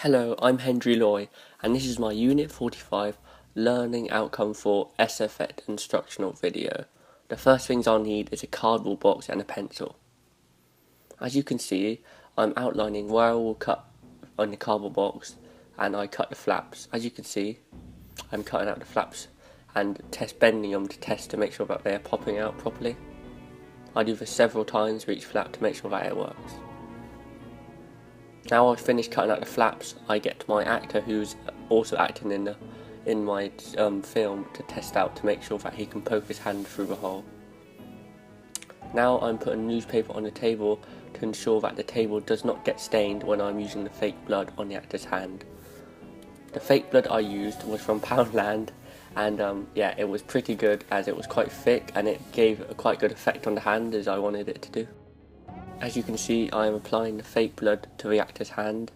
Hello, I'm Henry Loy, and this is my Unit 45 Learning Outcome for SFX Instructional video. The first things I'll need is a cardboard box and a pencil. As you can see, I'm outlining where I will cut on the cardboard box, and I cut the flaps. As you can see, I'm cutting out the flaps and bending them to test to make sure that they are popping out properly. I do this several times for each flap to make sure that it works. Now I've finished cutting out the flaps, I get my actor who's also acting in my film to test out to make sure that he can poke his hand through the hole. Now I'm putting newspaper on the table to ensure that the table does not get stained when I'm using the fake blood on the actor's hand. The fake blood I used was from Poundland, and yeah, it was pretty good as it was quite thick and it gave a quite good effect on the hand as I wanted it to do. As you can see, I am applying the fake blood to the actor's hand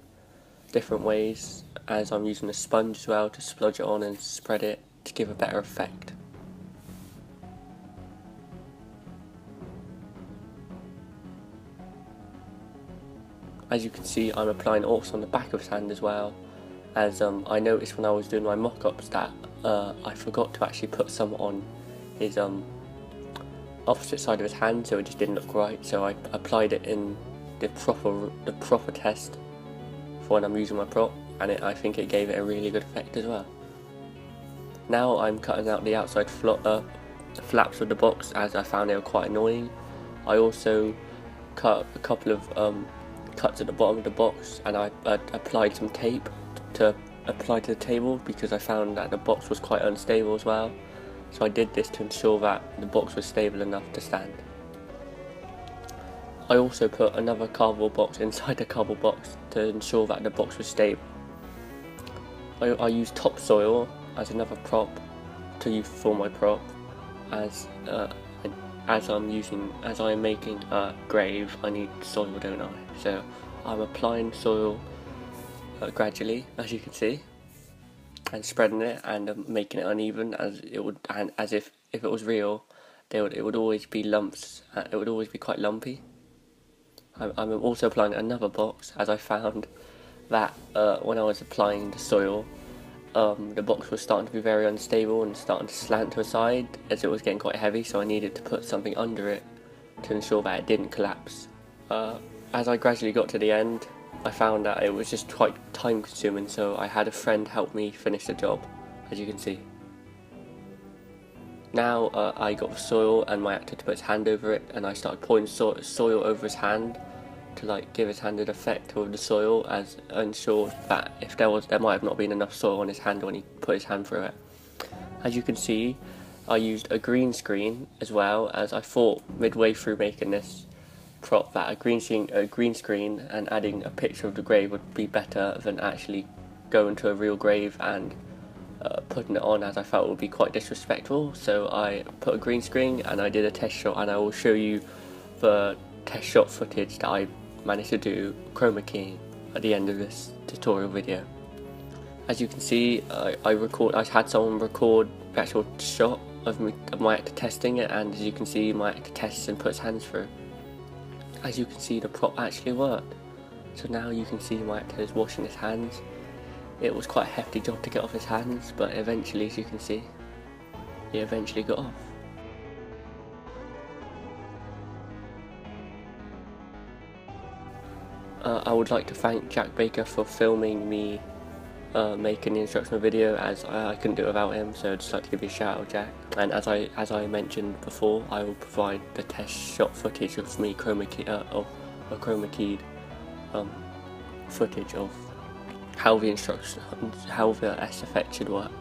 different ways, as I'm using a sponge as well to splodge it on and spread it to give a better effect. As you can see, I'm applying also on the back of his hand as well, as I noticed when I was doing my mock-ups that I forgot to actually put some on his opposite side of his hand, so it just didn't look right, so I applied it in the proper test for when I'm using my prop, and I think it gave it a really good effect as well. Now I'm cutting out the outside flaps of the box, as I found they were quite annoying. I also cut a couple of cuts at the bottom of the box, and I applied some tape to apply to the table because I found that the box was quite unstable as well. So I did this to ensure that the box was stable enough to stand. I also put another cardboard box inside the cardboard box to ensure that the box was stable. I used topsoil as another prop to use for my prop, as I'm making a grave, I need soil, don't I? So I'm applying soil gradually, as you can see, and spreading it and making it uneven, as it would, and as if it was real, it would always be lumps. It would always be quite lumpy. I'm also applying another box, as I found that when I was applying the soil, the box was starting to be very unstable and starting to slant to a side as it was getting quite heavy. So I needed to put something under it to ensure that it didn't collapse. As I gradually got to the end, I found that it was just quite time consuming, so I had a friend help me finish the job, as you can see. Now I got the soil and my actor to put his hand over it, and I started pouring soil over his hand to give his hand an effect with the soil, as ensure that if there might have not been enough soil on his hand when he put his hand through it. As you can see, I used a green screen as well, as I thought midway through making this prop that a green screen and adding a picture of the grave would be better than actually going to a real grave and putting it on, as I felt it would be quite disrespectful. So I put a green screen and I did a test shot, and I will show you the test shot footage that I managed to do chroma keying at the end of this tutorial video. As you can see, I had someone record the actual shot of my actor testing it, and as you can see, my actor tests and puts hands through. As you can see, the prop actually worked. So now you can see my actor is washing his hands. It was quite a hefty job to get off his hands, but eventually, as you can see, he eventually got off. I would like to thank Jack Baker for filming me making the instructional video, as I couldn't do it without him, so I'd just like to give you a shout out, Jack. And as I mentioned before, I will provide the test shot footage of me chroma keyed footage of how the SFX should work.